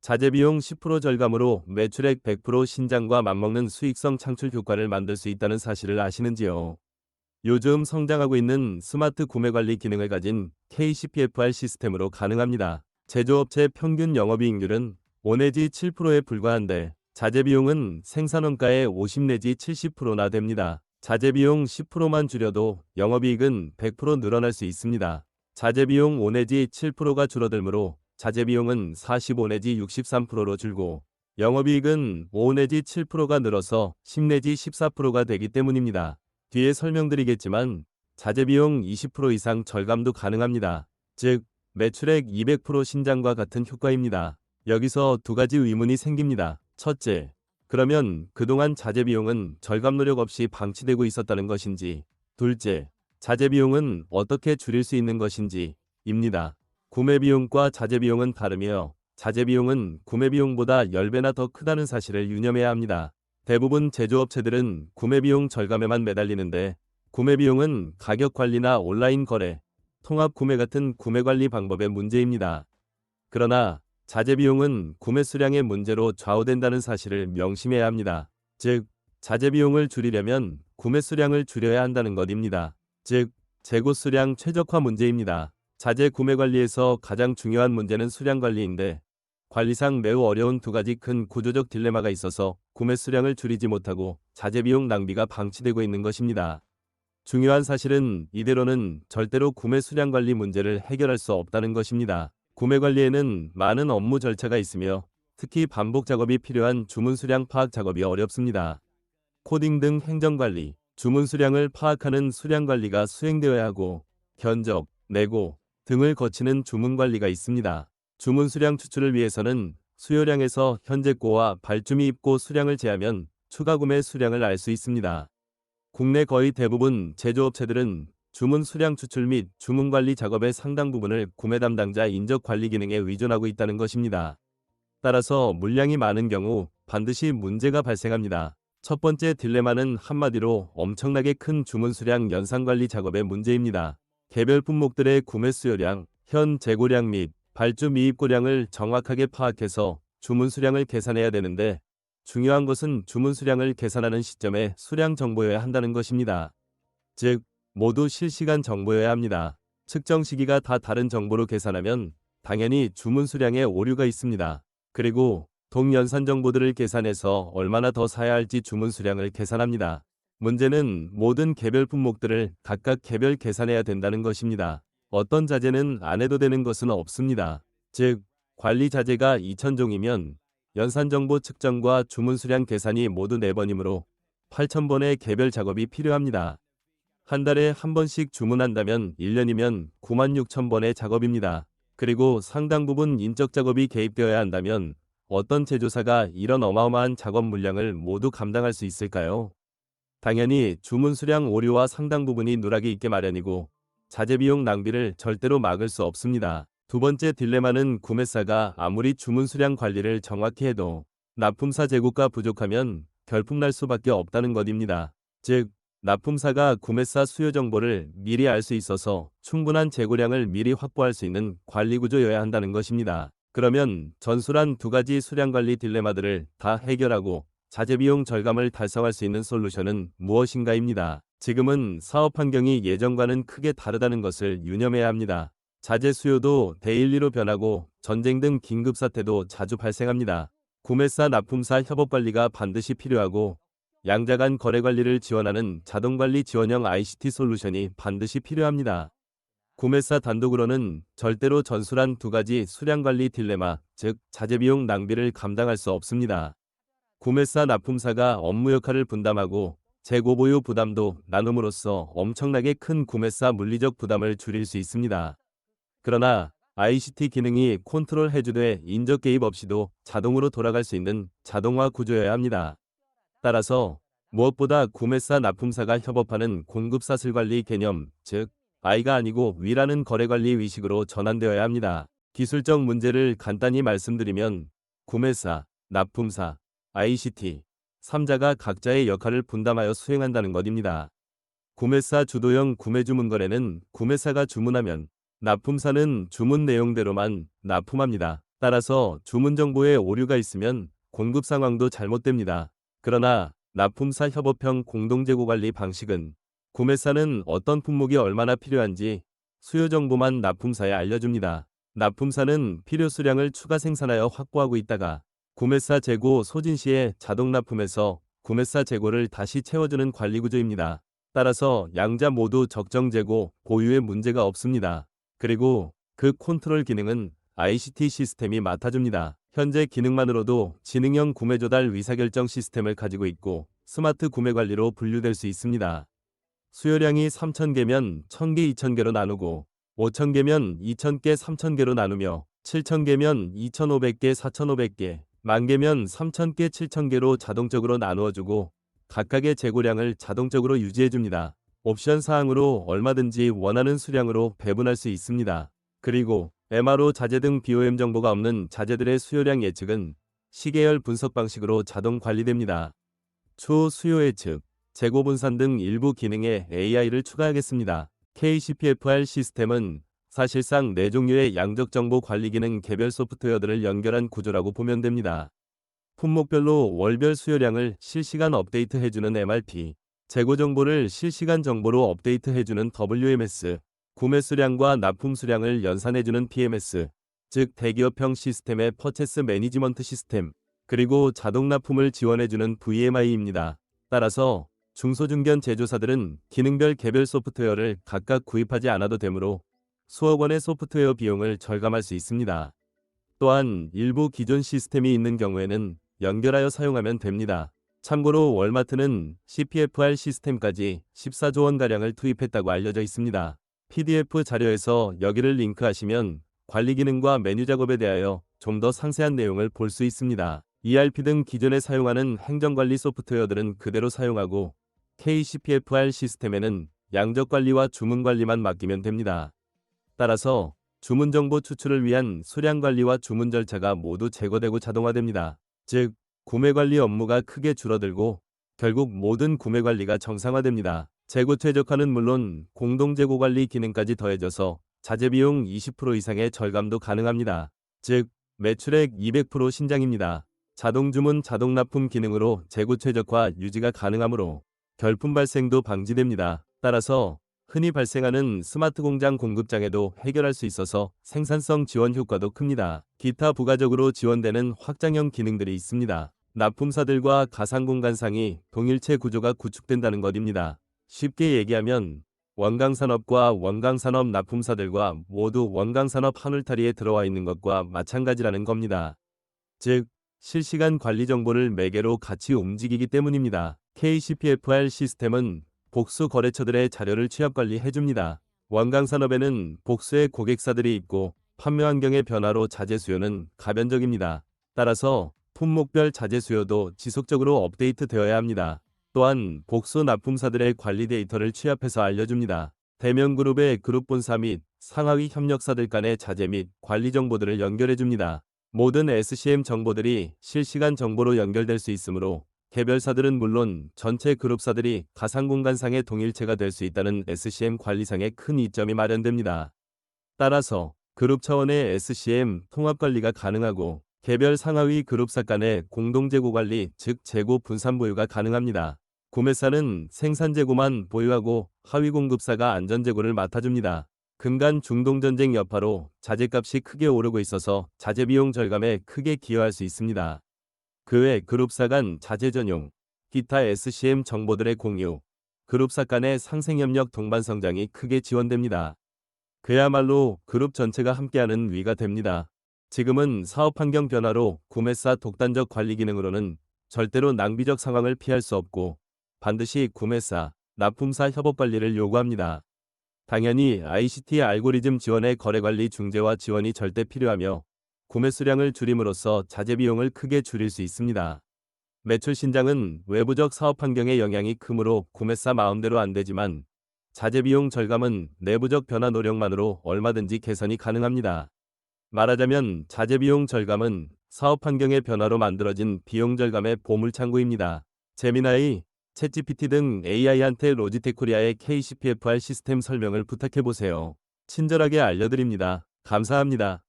자재비용 10% 절감으로 매출액 100% 신장과 맞먹는 수익성 창출 효과를 만들 수 있다는 사실을 아시는지요? 요즘 성장하고 있는 스마트 구매관리 기능을 가진 KCPFR 시스템으로 가능합니다. 제조업체 평균 영업이익률은 5 내지 7%에 불과한데 자재비용은 생산원가의 50 내지 70%나 됩니다. 자재비용 10%만 줄여도 영업이익은 100% 늘어날 수 있습니다. 자재비용 5 내지 7%가 줄어들므로 자재비용은 45 내지 63%로 줄고 영업이익은 5 내지 7%가 늘어서 10 내지 14%가 되기 때문입니다. 뒤에 설명드리겠지만 자재비용 20% 이상 절감도 가능합니다. 즉 매출액 200% 신장과 같은 효과입니다. 여기서 두 가지 의문이 생깁니다. 첫째, 그러면 그동안 자재비용은 절감 노력 없이 방치되고 있었다는 것인지, 둘째, 자재비용은 어떻게 줄일 수 있는 것인지 입니다. 구매비용과 자재비용은 다르며 자재비용은 구매비용보다 10배나 더 크다는 사실을 유념해야 합니다. 대부분 제조업체들은 구매비용 절감에만 매달리는데 구매비용은 가격 관리나 온라인 거래, 통합 구매 같은 구매관리 방법의 문제입니다. 그러나 자재비용은 구매 수량의 문제로 좌우된다는 사실을 명심해야 합니다. 즉, 자재비용을 줄이려면 구매 수량을 줄여야 한다는 것입니다. 즉, 재고 수량 최적화 문제입니다. 자재 구매 관리에서 가장 중요한 문제는 수량 관리인데 관리상 매우 어려운 두 가지 큰 구조적 딜레마가 있어서 구매 수량을 줄이지 못하고 자재비용 낭비가 방치되고 있는 것입니다. 중요한 사실은 이대로는 절대로 구매 수량 관리 문제를 해결할 수 없다는 것입니다. 구매 관리에는 많은 업무 절차가 있으며 특히 반복 작업이 필요한 주문 수량 파악 작업이 어렵습니다. 코딩 등 행정 관리, 주문 수량을 파악하는 수량 관리가 수행되어야 하고 견적, 내고 등을 거치는 주문 관리가 있습니다. 주문 수량 추출을 위해서는 수요량에서 현재고와 발주미 입고 수량을 제하면 추가 구매 수량을 알 수 있습니다. 국내 거의 대부분 제조업체들은 주문 수량 추출 및 주문 관리 작업의 상당 부분을 구매 담당자 인적 관리 기능에 의존하고 있다는 것입니다. 따라서 물량이 많은 경우 반드시 문제가 발생합니다. 첫 번째 딜레마는 한마디로 엄청나게 큰 주문 수량 연상 관리 작업의 문제입니다. 개별 품목들의 구매 수요량, 현 재고량 및 발주 미입고량을 정확하게 파악해서 주문 수량을 계산해야 되는데 중요한 것은 주문 수량을 계산하는 시점에 수량 정보여야 한다는 것입니다. 즉, 모두 실시간 정보여야 합니다. 측정 시기가 다 다른 정보로 계산하면 당연히 주문 수량에 오류가 있습니다. 그리고 동연산 정보들을 계산해서 얼마나 더 사야 할지 주문 수량을 계산합니다. 문제는 모든 개별 품목들을 각각 개별 계산해야 된다는 것입니다. 어떤 자재는 안 해도 되는 것은 없습니다. 즉, 관리 자재가 2000종이면 연산정보 측정과 주문 수량 계산이 모두 4번이므로 8000번의 개별 작업이 필요합니다. 한 달에 한 번씩 주문한다면 1년이면 96,000번의 작업입니다. 그리고 상당 부분 인적 작업이 개입되어야 한다면 어떤 제조사가 이런 어마어마한 작업 물량을 모두 감당할 수 있을까요? 당연히 주문 수량 오류와 상당 부분이 누락이 있게 마련이고 자재비용 낭비를 절대로 막을 수 없습니다. 두 번째 딜레마는 구매사가 아무리 주문 수량 관리를 정확히 해도 납품사 재고가 부족하면 결품날 수밖에 없다는 것입니다. 즉, 납품사가 구매사 수요 정보를 미리 알 수 있어서 충분한 재고량을 미리 확보할 수 있는 관리 구조여야 한다는 것입니다. 그러면 전술한 두 가지 수량 관리 딜레마들을 다 해결하고 자재비용 절감을 달성할 수 있는 솔루션은 무엇인가입니다. 지금은 사업 환경이 예전과는 크게 다르다는 것을 유념해야 합니다. 자재 수요도 대일리로 변하고 전쟁 등 긴급 사태도 자주 발생합니다. 구매사 납품사 협업 관리가 반드시 필요하고 양자 간 거래 관리를 지원하는 자동관리 지원형 ICT 솔루션이 반드시 필요합니다. 구매사 단독으로는 절대로 전술한 두 가지 수량 관리 딜레마, 즉 자재비용 낭비를 감당할 수 없습니다. 구매사 납품사가 업무 역할을 분담하고 재고 보유 부담도 나눔으로써 엄청나게 큰 구매사 물리적 부담을 줄일 수 있습니다. 그러나 ICT 기능이 컨트롤 해주되 인적 개입 없이도 자동으로 돌아갈 수 있는 자동화 구조여야 합니다. 따라서 무엇보다 구매사 납품사가 협업하는 공급사슬 관리 개념, 즉 I가 아니고 위라는 거래관리 의식으로 전환되어야 합니다. 기술적 문제를 간단히 말씀드리면 구매사, 납품사, ICT, 3자가 각자의 역할을 분담하여 수행한다는 것입니다. 구매사 주도형 구매주문 거래는 구매사가 주문하면 납품사는 주문 내용대로만 납품합니다. 따라서 주문 정보에 오류가 있으면 공급 상황도 잘못됩니다. 그러나 납품사 협업형 공동재고 관리 방식은 구매사는 어떤 품목이 얼마나 필요한지 수요 정보만 납품사에 알려줍니다. 납품사는 필요 수량을 추가 생산하여 확보하고 있다가 구매사 재고 소진 시에 자동 납품해서 구매사 재고를 다시 채워주는 관리 구조입니다. 따라서 양자 모두 적정 재고, 보유에 문제가 없습니다. 그리고 그 컨트롤 기능은 ICT 시스템이 맡아줍니다. 현재 기능만으로도 지능형 구매 조달 의사결정 시스템을 가지고 있고 스마트 구매 관리로 분류될 수 있습니다. 수요량이 3,000개면 1,000개, 2,000개로 나누고 5,000개면 2,000개, 3,000개로 나누며 7,000개면 2,500개, 4,500개, 10,000개면 3,000개, 7,000개로 자동적으로 나누어주고 각각의 재고량을 자동적으로 유지해줍니다. 옵션 사항으로 얼마든지 원하는 수량으로 배분할 수 있습니다. 그리고 MRO 자재 등 BOM 정보가 없는 자재들의 수요량 예측은 시계열 분석 방식으로 자동 관리됩니다. 추후 수요 예측, 재고 분산 등 일부 기능에 AI를 추가하겠습니다. KCPFR 시스템은 사실상 4종류의 양적 정보 관리 기능 개별 소프트웨어들을 연결한 구조라고 보면 됩니다. 품목별로 월별 수요량을 실시간 업데이트해주는 MRP, 재고 정보를 실시간 정보로 업데이트해주는 WMS, 구매 수량과 납품 수량을 연산해주는 PMS, 즉 대기업형 시스템의 퍼체스 매니지먼트 시스템, 그리고 자동 납품을 지원해주는 VMI입니다. 따라서 중소중견 제조사들은 기능별 개별 소프트웨어를 각각 구입하지 않아도 되므로 수억 원의 소프트웨어 비용을 절감할 수 있습니다. 또한 일부 기존 시스템이 있는 경우에는 연결하여 사용하면 됩니다. 참고로 월마트는 CPFR 시스템까지 14조 원가량을 투입했다고 알려져 있습니다. PDF 자료에서 여기를 링크하시면 관리 기능과 메뉴 작업에 대하여 좀 더 상세한 내용을 볼 수 있습니다. ERP 등 기존에 사용하는 행정관리 소프트웨어들은 그대로 사용하고 KCPFR 시스템에는 양적 관리와 주문 관리만 맡기면 됩니다. 따라서 주문 정보 추출을 위한 수량 관리와 주문 절차가 모두 제거되고 자동화됩니다. 즉, 구매 관리 업무가 크게 줄어들고 결국 모든 구매 관리가 정상화됩니다. 재고 최적화는 물론 공동 재고 관리 기능까지 더해져서 자재 비용 20% 이상의 절감도 가능합니다. 즉, 매출액 200% 신장입니다. 자동 주문 자동 납품 기능으로 재고 최적화 유지가 가능하므로 결품 발생도 방지됩니다. 따라서 흔히 발생하는 스마트 공장 공급장애도 해결할 수 있어서 생산성 지원 효과도 큽니다. 기타 부가적으로 지원되는 확장형 기능들이 있습니다. 납품사들과 가상공간상이 동일체 구조가 구축된다는 것입니다. 쉽게 얘기하면 원광산업과 원광산업 납품사들과 모두 원광산업 하늘타리에 들어와 있는 것과 마찬가지라는 겁니다. 즉, 실시간 관리 정보를 매개로 같이 움직이기 때문입니다. KCPFR 시스템은 복수 거래처들의 자료를 취합 관리해줍니다. 원광산업에는 복수의 고객사들이 있고 판매 환경의 변화로 자재 수요는 가변적입니다. 따라서 품목별 자재 수요도 지속적으로 업데이트 되어야 합니다. 또한 복수 납품사들의 관리 데이터를 취합해서 알려줍니다. 대면그룹의 그룹본사 및 상하위 협력사들 간의 자재 및 관리 정보들을 연결해줍니다. 모든 SCM 정보들이 실시간 정보로 연결될 수 있으므로 개별사들은 물론 전체 그룹사들이 가상공간상의 동일체가 될 수 있다는 SCM 관리상의 큰 이점이 마련됩니다. 따라서 그룹 차원의 SCM 통합 관리가 가능하고 개별 상하위 그룹사 간의 공동 재고 관리, 즉 재고 분산 보유가 가능합니다. 구매사는 생산 재고만 보유하고 하위 공급사가 안전 재고를 맡아줍니다. 근간 중동 전쟁 여파로 자재값이 크게 오르고 있어서 자재 비용 절감에 크게 기여할 수 있습니다. 그 외 그룹사 간 자재 전용, 기타 SCM 정보들의 공유, 그룹사 간의 상생협력 동반 성장이 크게 지원됩니다. 그야말로 그룹 전체가 함께하는 위가 됩니다. 지금은 사업 환경 변화로 구매사 독단적 관리 기능으로는 절대로 낭비적 상황을 피할 수 없고 반드시 구매사, 납품사 협업 관리를 요구합니다. 당연히 ICT 알고리즘 지원의 거래관리 중재와 지원이 절대 필요하며 구매 수량을 줄임으로써 자재 비용을 크게 줄일 수 있습니다. 매출 신장은 외부적 사업 환경의 영향이 크므로 구매사 마음대로 안 되지만 자재 비용 절감은 내부적 변화 노력만으로 얼마든지 개선이 가능합니다. 말하자면 자재 비용 절감은 사업 환경의 변화로 만들어진 비용 절감의 보물창고입니다. 제미나이, 챗GPT 등 AI한테 로지텍 코리아의 KCPFR 시스템 설명을 부탁해보세요. 친절하게 알려드립니다. 감사합니다.